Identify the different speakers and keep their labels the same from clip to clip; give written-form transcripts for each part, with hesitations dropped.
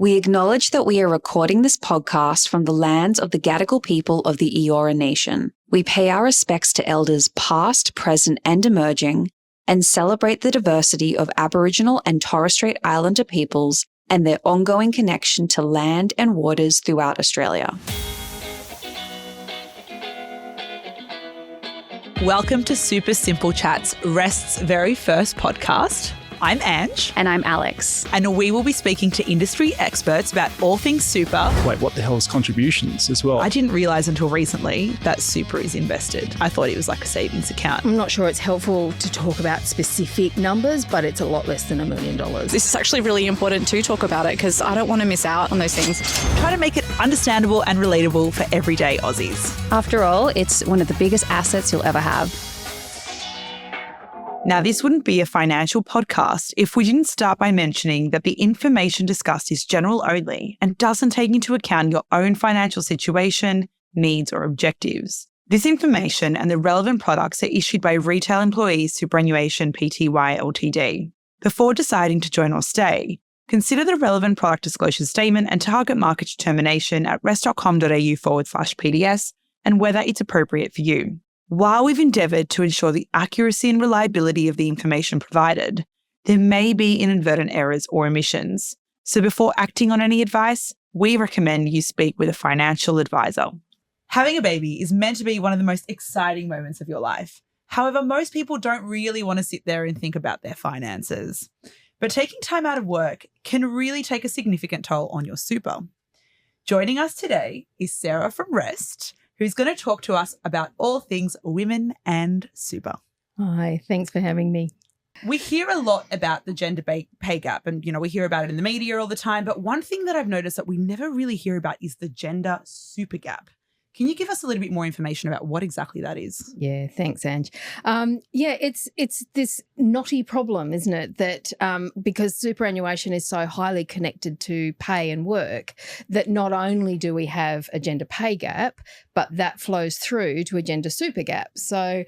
Speaker 1: We acknowledge that we are recording this podcast from the lands of the Gadigal people of the Eora Nation. We pay our respects to elders past, present, and emerging, and celebrate the diversity of Aboriginal and Torres Strait Islander peoples and their ongoing connection to land and waters throughout Australia.
Speaker 2: Welcome to Super Simple Chats, Rest's very first podcast. I'm Ange.
Speaker 1: And I'm Alex.
Speaker 2: And we will be speaking to industry experts about all things super.
Speaker 3: Wait, what the hell is contributions as well?
Speaker 2: I didn't realise until recently that super is invested. I thought it was like a savings account.
Speaker 4: I'm not sure it's helpful to talk about specific numbers, but it's a lot less than $1 million.
Speaker 5: This is actually really important to talk about it because I don't want to miss out on those things.
Speaker 2: Try to make it understandable and relatable for everyday Aussies.
Speaker 1: After all, it's one of the biggest assets you'll ever have.
Speaker 2: Now, this wouldn't be a financial podcast if we didn't start by mentioning that the information discussed is general only and doesn't take into account your own financial situation, needs, or objectives. This information and the relevant products are issued by Retail Employees Superannuation Pty Ltd. Before deciding to join or stay, consider the relevant product disclosure statement and target market determination at rest.com.au/PDS and whether it's appropriate for you. While we've endeavoured to ensure the accuracy and reliability of the information provided, there may be inadvertent errors or omissions. So before acting on any advice, we recommend you speak with a financial advisor. Having a baby is meant to be one of the most exciting moments of your life. However, most people don't really want to sit there and think about their finances. But taking time out of work can really take a significant toll on your super. Joining us today is Sarah from Rest, who's going to talk to us about all things women and super.
Speaker 4: Hi, thanks for having me.
Speaker 2: We hear a lot about the gender pay gap and, we hear about it in the media all the time. But one thing that I've noticed that we never really hear about is the gender super gap. Can you give us a little bit more information about what exactly that is?
Speaker 4: Yeah, thanks, Ange. It's this knotty problem, isn't it, that because superannuation is so highly connected to pay and work, that not only do we have a gender pay gap, but that flows through to a gender super gap. So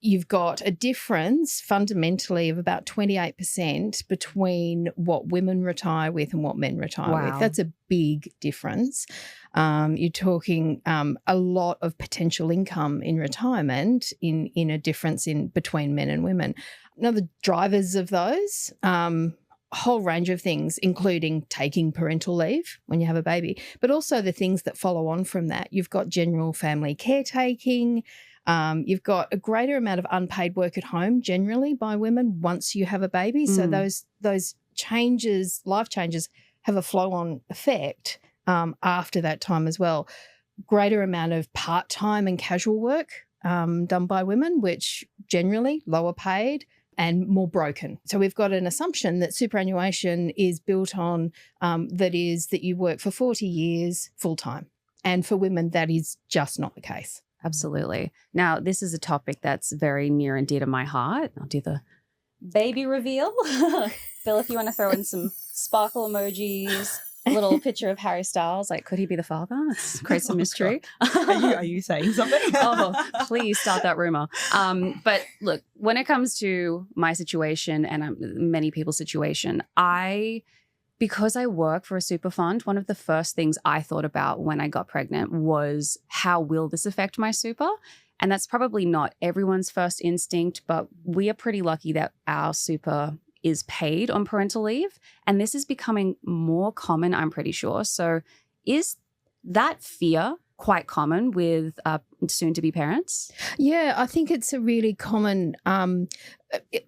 Speaker 4: you've got a difference fundamentally of about 28% between what women retire with and what men retire with. That's a big difference. You're talking a lot of potential income in retirement in a difference in between men and women. Now, the drivers of those, a whole range of things, including taking parental leave when you have a baby, but also the things that follow on from that. You've got general family caretaking. You've got a greater amount of unpaid work at home generally by women once you have a baby. So those changes, life changes, have a flow-on effect after that time as well. Greater amount of part-time and casual work done by women, which generally lower paid and more broken. So we've got an assumption that superannuation is built on that you work for 40 years full-time. And for women, that is just not the case.
Speaker 1: Absolutely. Now, this is a topic that's very near and dear to my heart. I'll do the baby reveal. Bill, if you want to throw in some sparkle emojis, a little picture of Harry Styles, like could he be the father? Let's create some mystery.
Speaker 2: Are you saying something?
Speaker 1: Oh, please start that rumor. But look, when it comes to my situation and many people's situation, because I work for a super fund, one of the first things I thought about when I got pregnant was how will this affect my super? And that's probably not everyone's first instinct, but we are pretty lucky that our super is paid on parental leave. And this is becoming more common, I'm pretty sure. So is that fear quite common with soon-to-be parents?
Speaker 4: Yeah, I think it's a really common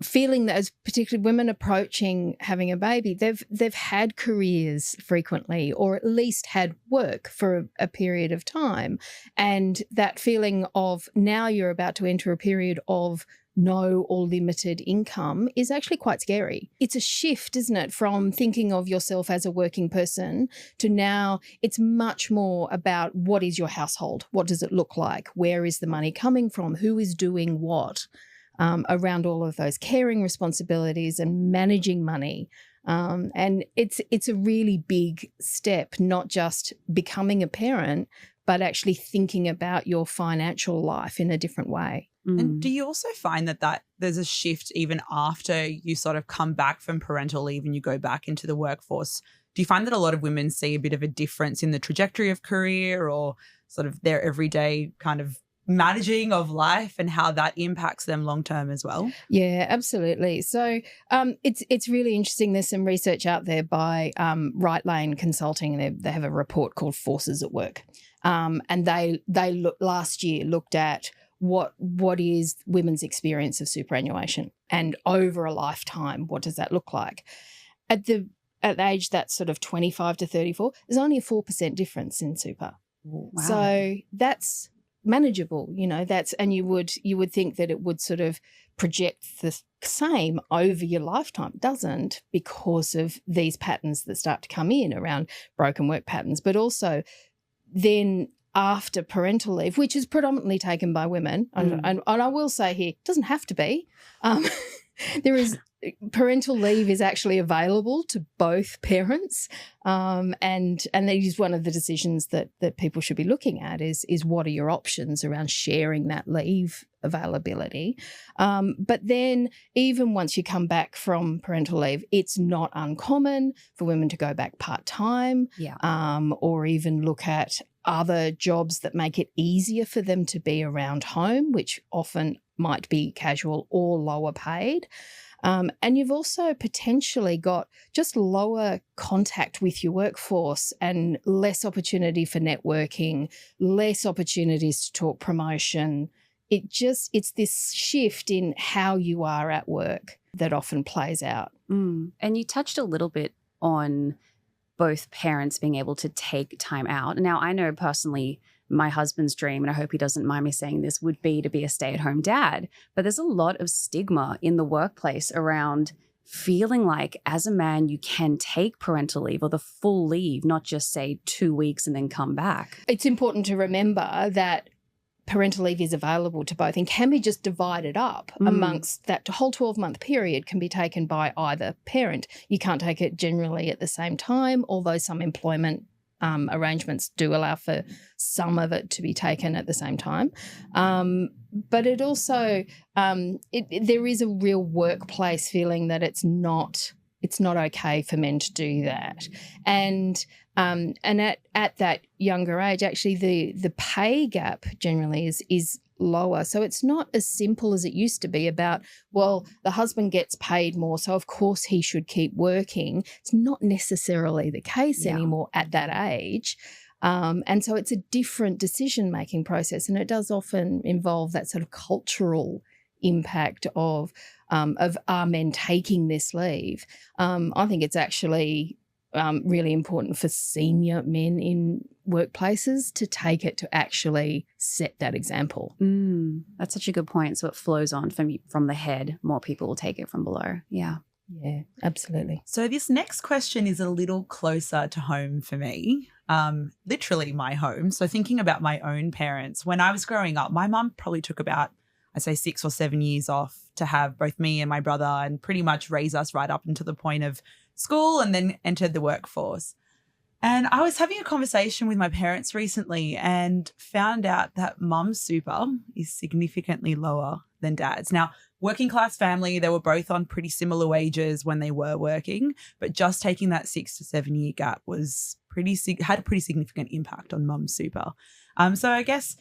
Speaker 4: feeling that as particularly women approaching having a baby, they've had careers frequently or at least had work for a period of time. And that feeling of now you're about to enter a period of no or limited income is actually quite scary. It's a shift, isn't it, from thinking of yourself as a working person to now it's much more about what is your household? What does it look like? Where is the money coming from? Who is doing what? Around all of those caring responsibilities and managing money. And it's a really big step, not just becoming a parent, but actually thinking about your financial life in a different way.
Speaker 2: And do you also find that there's a shift even after you sort of come back from parental leave and you go back into the workforce? Do you find that a lot of women see a bit of a difference in the trajectory of career or sort of their everyday kind of managing of life and how that impacts them long term as well?
Speaker 4: Yeah, absolutely. So it's really interesting. There's some research out there by Right Lane Consulting, and they have a report called Forces at Work, and they last year looked at what is women's experience of superannuation, and over a lifetime, what does that look like? At the age that's sort of 25 to 34, there's only a 4% difference in super.
Speaker 1: Wow.
Speaker 4: So that's manageable, and you would think that it would sort of project the same over your lifetime. It doesn't, because of these patterns that start to come in around broken work patterns, but also then after parental leave, which is predominantly taken by women, and I will say here, it doesn't have to be. Parental leave is actually available to both parents, and that is one of the decisions that people should be looking at is what are your options around sharing that leave availability. But then even once you come back from parental leave, it's not uncommon for women to go back part-time, or even look at other jobs that make it easier for them to be around home, which often might be casual or lower paid. And you've also potentially got just lower contact with your workforce and less opportunity for networking, less opportunities to talk promotion. It's this shift in how you are at work that often plays out.
Speaker 1: And you touched a little bit on both parents being able to take time out. Now, I know personally my husband's dream, and I hope he doesn't mind me saying this, would be to be a stay-at-home dad. But there's a lot of stigma in the workplace around feeling like as a man you can take parental leave or the full leave, not just say 2 weeks and then come back.
Speaker 4: It's important to remember that parental leave is available to both and can be just divided up amongst that whole 12-month period can be taken by either parent. You can't take it generally at the same time, although some employment arrangements do allow for some of it to be taken at the same time. But it also, there is a real workplace feeling that it's not okay for men to do that. And at that younger age, actually the pay gap generally is lower. So it's not as simple as it used to be about, well, the husband gets paid more, so of course he should keep working. It's not necessarily the case anymore at that age. And so it's a different decision-making process, and it does often involve that sort of cultural impact of are men taking this leave. I think it's actually really important for senior men in workplaces to take it to actually set that example.
Speaker 1: That's such a good point. So it flows on from the head. More people will take it from below. Yeah.
Speaker 4: Yeah, absolutely.
Speaker 2: So this next question is a little closer to home for me, literally my home. So thinking about my own parents, when I was growing up, my mum probably took about, I'd say 6 or 7 years off to have both me and my brother and pretty much raise us right up into the point of school and then entered the workforce. And I was having a conversation with my parents recently and found out that mum's super is significantly lower than dad's. Now, working class family, they were both on pretty similar wages when they were working, but just taking that 6 to 7 year gap had a pretty significant impact on mum's super. So I guess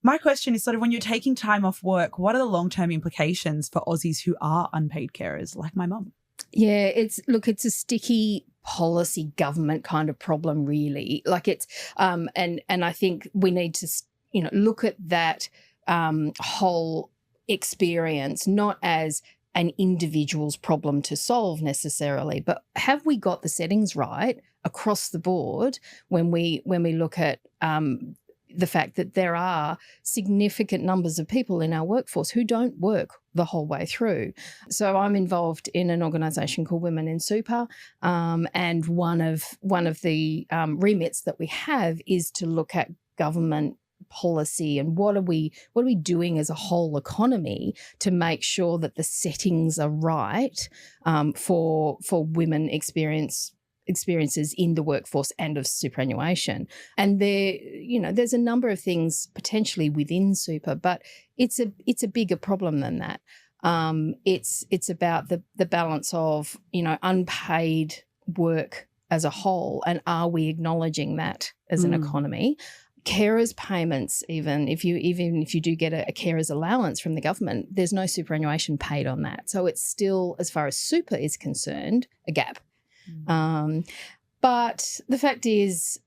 Speaker 2: my question is sort of when you're taking time off work, what are the long-term implications for Aussies who are unpaid carers like my mum?
Speaker 4: Yeah, it's a sticky policy government kind of problem, really. Like it's and I think we need to look at that whole experience not as an individual's problem to solve necessarily, but have we got the settings right across the board when we look at the fact that there are significant numbers of people in our workforce who don't work the whole way through. So I'm involved in an organisation called Women in Super, and one of the remits that we have is to look at government policy and what are we doing as a whole economy to make sure that the settings are right for women experiences in the workforce and of superannuation. And there's a number of things potentially within super, but it's a bigger problem than that. It's about the balance of unpaid work as a whole, and are we acknowledging that as an economy? Carers payments, even if you do get a carers allowance from the government, there's no superannuation paid on that. So it's still, as far as super is concerned, a gap. But the fact is,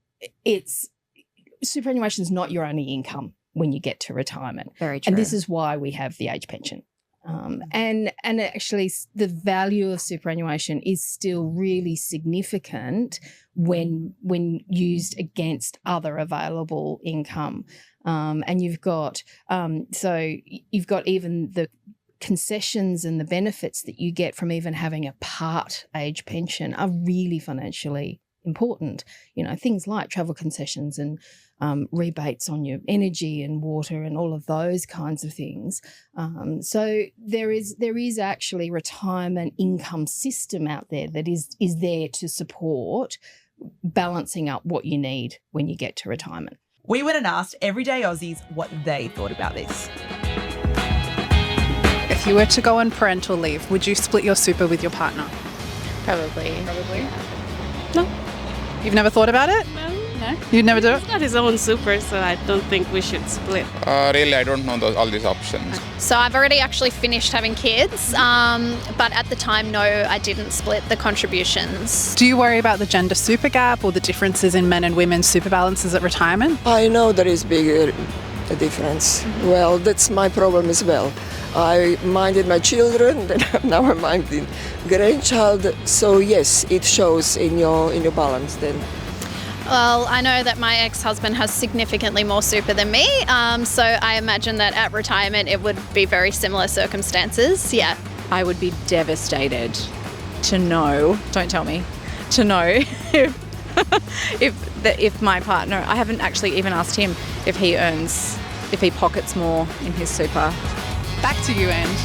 Speaker 4: superannuation is not your only income when you get to retirement.
Speaker 1: Very true.
Speaker 4: And this is why we have the age pension. And actually the value of superannuation is still really significant when used against other available income. And you've got you've got even the concessions and the benefits that you get from even having a part age pension are really financially important. You know, things like travel concessions and rebates on your energy and water and all of those kinds of things. So there is actually retirement income system out there that is there to support balancing up what you need when you get to retirement.
Speaker 2: We went and asked everyday Aussies what they thought about this.
Speaker 5: If you were to go on parental leave, would you split your super with your partner?
Speaker 6: Probably.
Speaker 5: No. You've never thought about it?
Speaker 6: No.
Speaker 5: You'd never do it?
Speaker 6: He's got his own super, so I don't think we should split.
Speaker 7: Really, I don't know all these options.
Speaker 8: So I've already actually finished having kids, but at the time, no, I didn't split the contributions.
Speaker 5: Do you worry about the gender super gap or the differences in men and women's super balances at retirement?
Speaker 9: I know there is big difference. Well, that's my problem as well. I minded my children, then now I'm minding grandchild. So yes, it shows in your balance then.
Speaker 8: Well, I know that my ex-husband has significantly more super than me, so I imagine that at retirement it would be very similar circumstances, yeah.
Speaker 5: I would be devastated to know, don't tell me, to know if my partner, I haven't actually even asked him if he pockets more in his super. Back to you, Ange.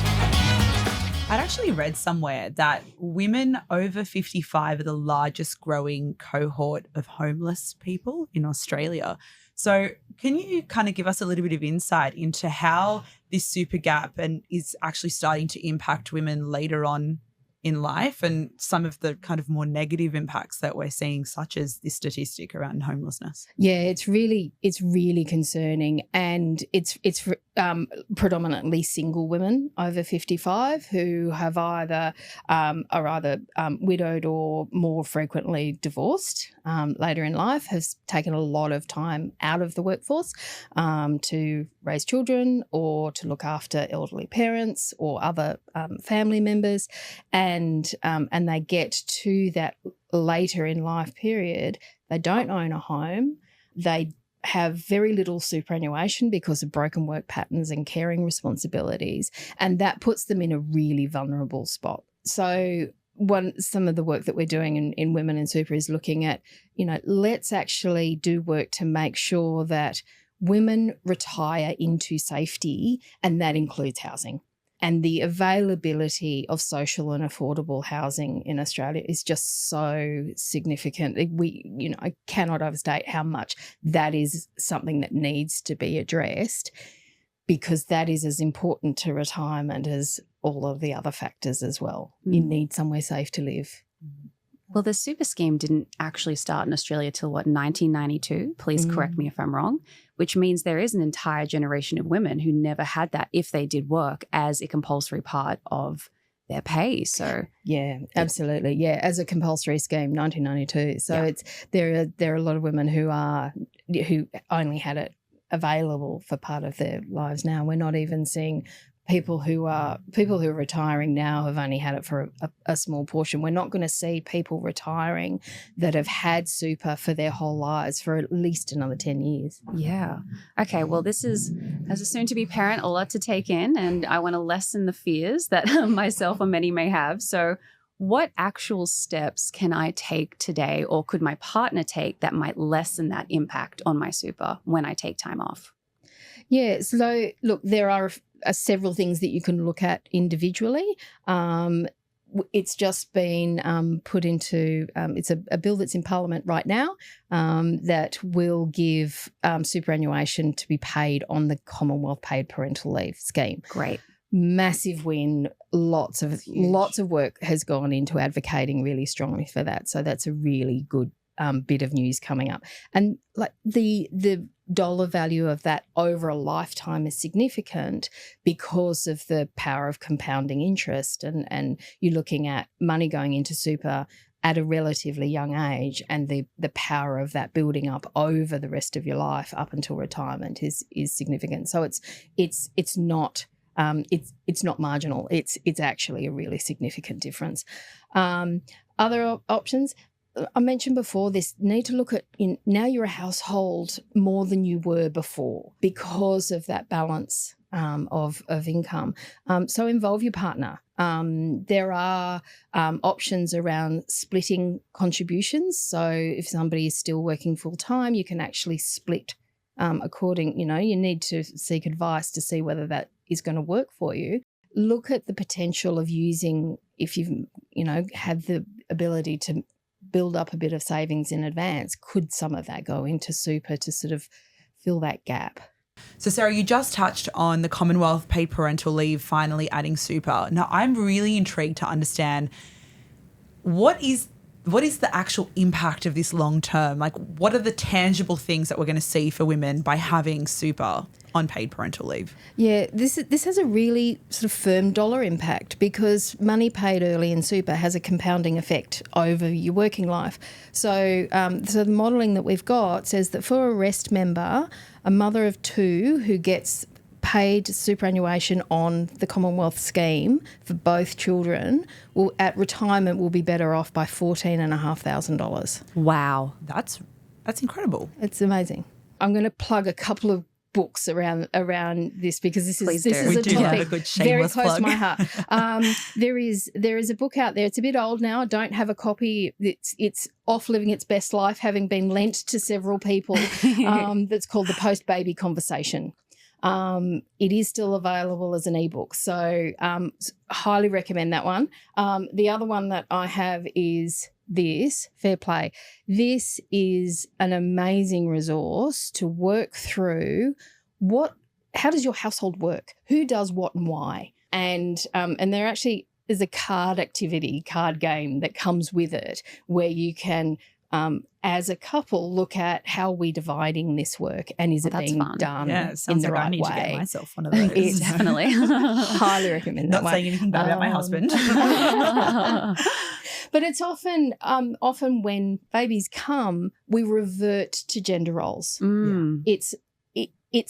Speaker 2: I'd actually read somewhere that women over 55 are the largest growing cohort of homeless people in Australia. So can you kind of give us a little bit of insight into how this super gap is actually starting to impact women later on in life and some of the kind of more negative impacts that we're seeing, such as this statistic around homelessness?
Speaker 4: Yeah, it's really concerning, and it's predominantly single women over 55 who have are either widowed or more frequently divorced later in life, has taken a lot of time out of the workforce to raise children or to look after elderly parents or other family members, and they get to that later in life period. They don't own a home. They have very little superannuation because of broken work patterns and caring responsibilities, and that puts them in a really vulnerable spot. So some of the work that we're doing in Women in Super is looking at, let's actually do work to make sure that women retire into safety, and that includes housing. And the availability of social and affordable housing in Australia is just so significant. I cannot overstate how much that is something that needs to be addressed, because that is as important to retirement as all of the other factors as well. You need somewhere safe to live.
Speaker 1: Well, the super scheme didn't actually start in Australia till 1992? Please correct me if I'm wrong, which means there is an entire generation of women who never had that, if they did work, as a compulsory part of their pay. So
Speaker 4: yeah, absolutely. Yeah, as a compulsory scheme, 1992. So there are a lot of women who only had it available for part of their lives now. We're not even seeing people who are retiring now have only had it for a small portion. We're not going to see people retiring that have had super for their whole lives for at least another 10 years.
Speaker 1: Yeah. Okay, well, this is, as a soon-to-be parent, a lot to take in, and I want to lessen the fears that myself or many may have. So what actual steps can I take today, or could my partner take, that might lessen that impact on my super when I take time off?
Speaker 4: Yeah, so look, there are several things that you can look at individually. It's just been put into, it's a bill that's in Parliament right now that will give superannuation to be paid on the Commonwealth Paid Parental Leave scheme.
Speaker 1: Great.
Speaker 4: massive win. Lots of work has gone into advocating really strongly for that. So that's a really good bit of news coming up. And like the dollar value of that over a lifetime is significant because of the power of compounding interest, and you're looking at money going into super at a relatively young age, and the power of that building up over the rest of your life up until retirement is significant. So it's not marginal. It's actually a really significant difference. Other options, I mentioned before, this need to look at now you're a household more than you were before because of that balance of income. So involve your partner. There are options around splitting contributions. So if somebody is still working full time, you can actually split according, you need to seek advice to see whether that is going to work for you. Look at the potential of using, if you've, had the ability to build up a bit of savings in advance, could some of that go into super to sort of fill that gap?
Speaker 2: So, Sarah, you just touched on the Commonwealth paid parental leave finally adding super. Now, I'm really intrigued to understand what is the actual impact of this long term? Like, what are the tangible things that we're going to see for women by having super on paid parental leave? Yeah, this has a really sort of firm dollar impact because money paid early in super has a compounding effect over your working life. So, so the modelling that we've got says that for a REST member, a mother of two who gets paid superannuation on the Commonwealth scheme for both children will at retirement will be better off by $14,500.
Speaker 1: Wow.
Speaker 2: That's incredible.
Speaker 4: It's amazing. I'm going to plug a couple of books around this because this is a topic very close to my heart. There is a book out there. It's a bit old now. I don't have a copy. It's off living its best life, having been lent to several people. That's called The Post-Baby Conversation. It is still available as an ebook, so highly recommend that one. The other one that I have is this, Fair Play. This is an amazing resource to work through how does your household work? Who does what and why? And there actually is a card game that comes with it where you can as a couple look at how we're dividing this work and is it being done in the right way. I need to get myself one of those.
Speaker 1: It's definitely.
Speaker 4: Highly recommend that one.
Speaker 2: Not saying anything bad about my husband.
Speaker 4: But it's often when babies come, we revert to gender roles.
Speaker 1: Mm.
Speaker 4: It's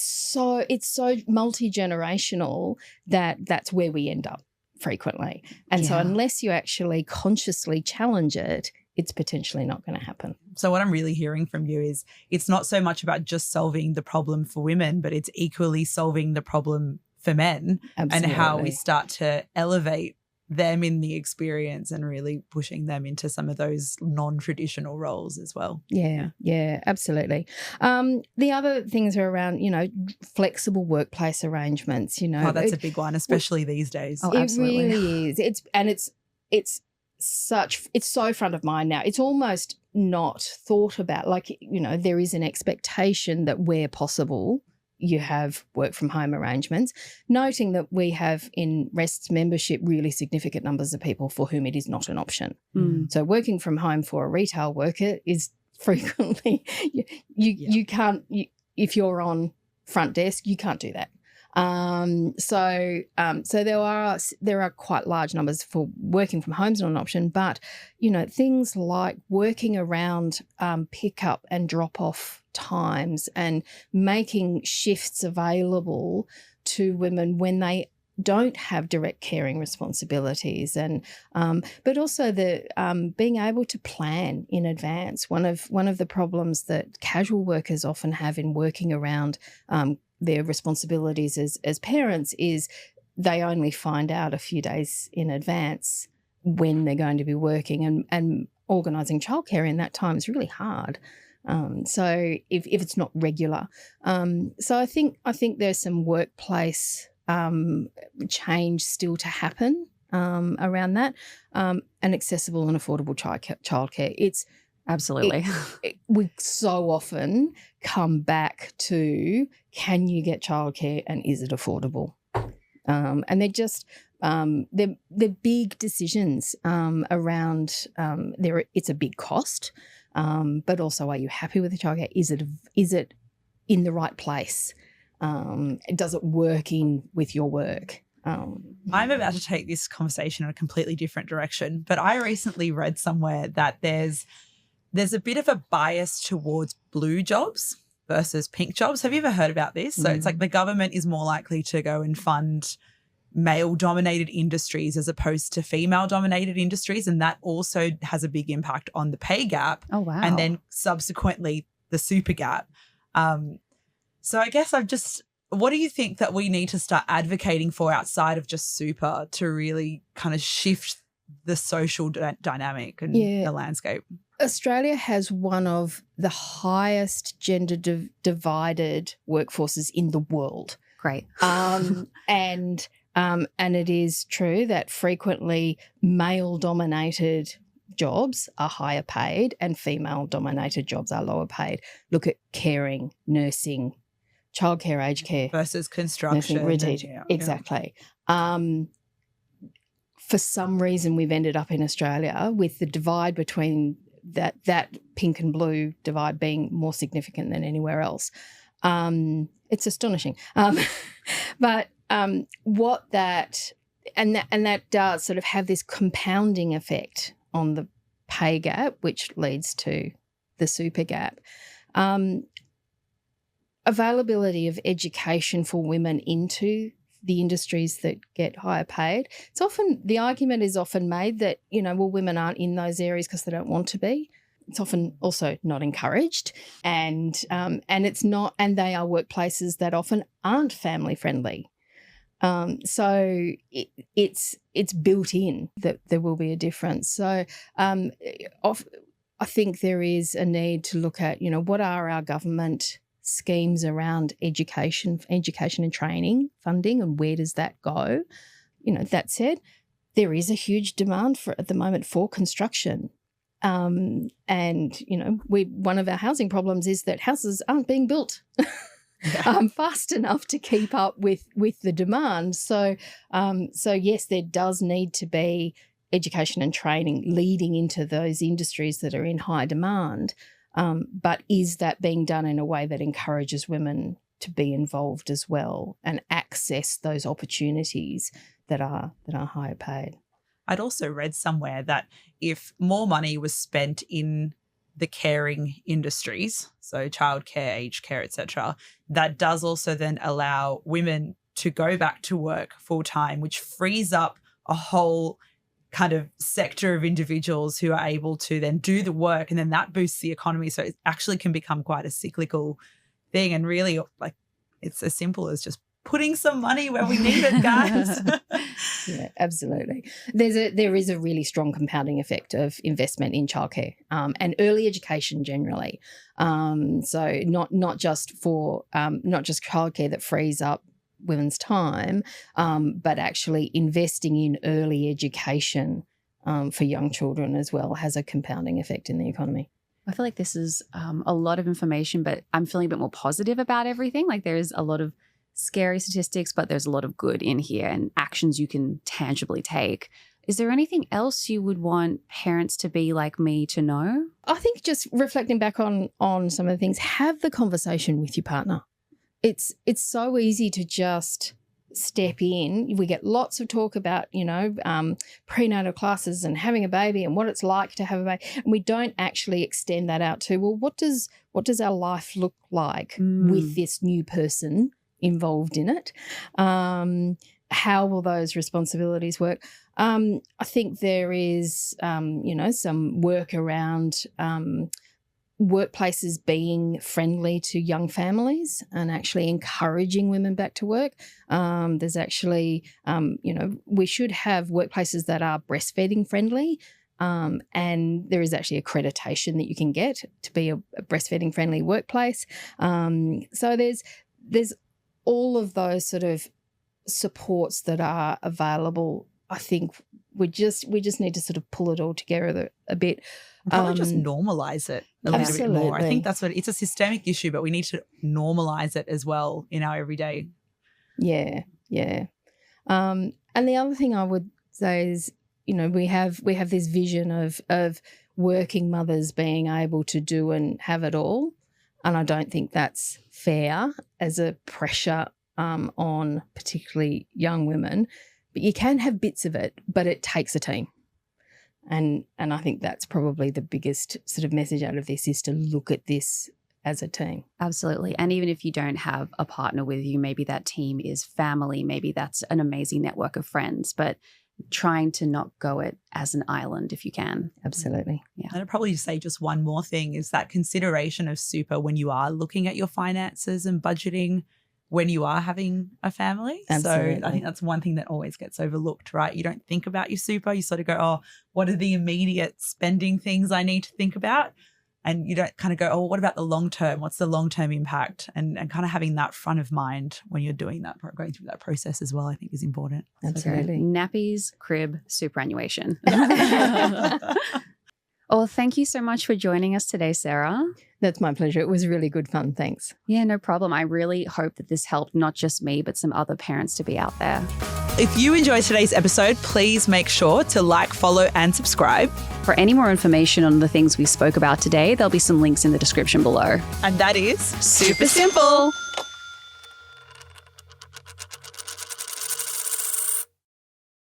Speaker 4: so multi-generational that's where we end up frequently. And so unless you actually consciously challenge it, it's potentially not going to happen.
Speaker 2: So what I'm really hearing from you is it's not so much about just solving the problem for women, but it's equally solving the problem for men. Absolutely. And how we start to elevate them in the experience and really pushing them into some of those non-traditional roles as well.
Speaker 4: Yeah, absolutely. The other things are around, flexible workplace arrangements,
Speaker 2: Oh, that's a big one, especially these days.
Speaker 1: Oh, absolutely.
Speaker 4: It really is. It's so front of mind now. It's almost not thought about. Like, there is an expectation that where possible you have work from home arrangements, noting that we have in REST's membership really significant numbers of people for whom it is not an option.
Speaker 1: Mm.
Speaker 4: So working from home for a retail worker is frequently, you can't, if you're on front desk, you can't do that. So there are quite large numbers for working from home is not an option, but things like working around pick up and drop off times and making shifts available to women when they don't have direct caring responsibilities, and but also the being able to plan in advance. One of the problems that casual workers often have in working around their responsibilities as parents is they only find out a few days in advance when they're going to be working, and organising childcare in that time is really hard. So if it's not regular, so I think there's some workplace change still to happen around that, and accessible and affordable childcare. It's
Speaker 1: absolutely.
Speaker 4: We so often come back to, can you get childcare and is it affordable? And they're just they're big decisions around it's a big cost, but also, are you happy with the childcare? Is it in the right place? Does it work in with your work?
Speaker 2: I'm about to take this conversation in a completely different direction, but I recently read somewhere that there's a bit of a bias towards blue jobs versus pink jobs. Have you ever heard about this? So it's like the government is more likely to go and fund male-dominated industries as opposed to female-dominated industries, and that also has a big impact on the pay gap.
Speaker 1: Oh, wow.
Speaker 2: And then subsequently the super gap. So I guess what do you think that we need to start advocating for outside of just super to really kind of shift the social dynamic and the landscape?
Speaker 4: Australia has one of the highest gender divided workforces in the world.
Speaker 1: Great.
Speaker 4: And it is true that frequently male-dominated jobs are higher paid and female-dominated jobs are lower paid. Look at caring, nursing, childcare, aged care.
Speaker 2: Versus construction.
Speaker 4: Exactly. For some reason, we've ended up in Australia with the divide between that pink and blue divide being more significant than anywhere else. It's astonishing. But what that does sort of have this compounding effect on the pay gap, which leads to the super gap. Availability of education for women into the industries that get higher paid. The argument is often made that, women aren't in those areas because they don't want to be. It's often also not encouraged, and it's not, and they are workplaces that often aren't family friendly. So it's built in that there will be a difference. So I think there is a need to look at, what are our government schemes around education and training funding, and where does that go? That said, there is a huge demand at the moment for construction. And one of our housing problems is that houses aren't being built fast enough to keep up with the demand. So yes, there does need to be education and training leading into those industries that are in high demand. But is that being done in a way that encourages women to be involved as well and access those opportunities that are higher paid?
Speaker 2: I'd also read somewhere that if more money was spent in the caring industries, so childcare, aged care, etc., that does also then allow women to go back to work full time, which frees up a whole kind of sector of individuals who are able to then do the work, and then that boosts the economy. So it actually can become quite a cyclical thing, and really, like, it's as simple as just putting some money where we need it, guys.
Speaker 4: Yeah, absolutely. There is a really strong compounding effect of investment in childcare and early education generally. So not just childcare that frees up women's time, but actually investing in early education for young children as well has a compounding effect in the economy.
Speaker 1: I feel like this is a lot of information, but I'm feeling a bit more positive about everything. Like, there's a lot of scary statistics, but there's a lot of good in here and actions you can tangibly take. Is there anything else you would want parents to be like me to know?
Speaker 4: I think just reflecting back on some of the things, have the conversation with your partner. It's so easy to just step in. We get lots of talk about, prenatal classes and having a baby and what it's like to have a baby. And we don't actually extend that out to, well, what does our life look like with this new person involved in it? How will those responsibilities work? I think there is, some work around workplaces being friendly to young families and actually encouraging women back to work. There's actually, we should have workplaces that are breastfeeding friendly. And there is actually accreditation that you can get to be a breastfeeding friendly workplace. So there's all of those sort of supports that are available. I think we just need to sort of pull it all together a bit.
Speaker 2: Probably just normalise it a little bit more. I think that's it's a systemic issue, but we need to normalise it as well in our everyday.
Speaker 4: Yeah. And the other thing I would say is, we have this vision of working mothers being able to do and have it all, and I don't think that's fair as a pressure on particularly young women. But you can have bits of it, but it takes a team. And I think that's probably the biggest sort of message out of this, is to look at this as a team.
Speaker 1: Absolutely. And even if you don't have a partner with you, maybe that team is family, maybe that's an amazing network of friends, but trying to not go it as an island if you can.
Speaker 4: Absolutely.
Speaker 1: Yeah.
Speaker 2: And I'd probably say just one more thing is that consideration of super when you are looking at your finances and budgeting when you are having a family.
Speaker 4: Absolutely.
Speaker 2: So I think that's one thing that always gets overlooked, right? You don't think about your super. You sort of go, oh, what are the immediate spending things I need to think about? And you don't kind of go, oh, what about the long term? What's the long-term impact? And kind of having that front of mind when you're doing that, going through that process as well, I think is important.
Speaker 4: Absolutely.
Speaker 1: So nappies, crib, superannuation. Oh, thank you so much for joining us today, Sarah.
Speaker 4: That's my pleasure. It was really good fun. Thanks.
Speaker 1: Yeah, no problem. I really hope that this helped not just me, but some other parents to be out there.
Speaker 2: If you enjoyed today's episode, please make sure to like, follow and subscribe.
Speaker 1: For any more information on the things we spoke about today, there'll be some links in the description below.
Speaker 2: And that is
Speaker 1: super simple.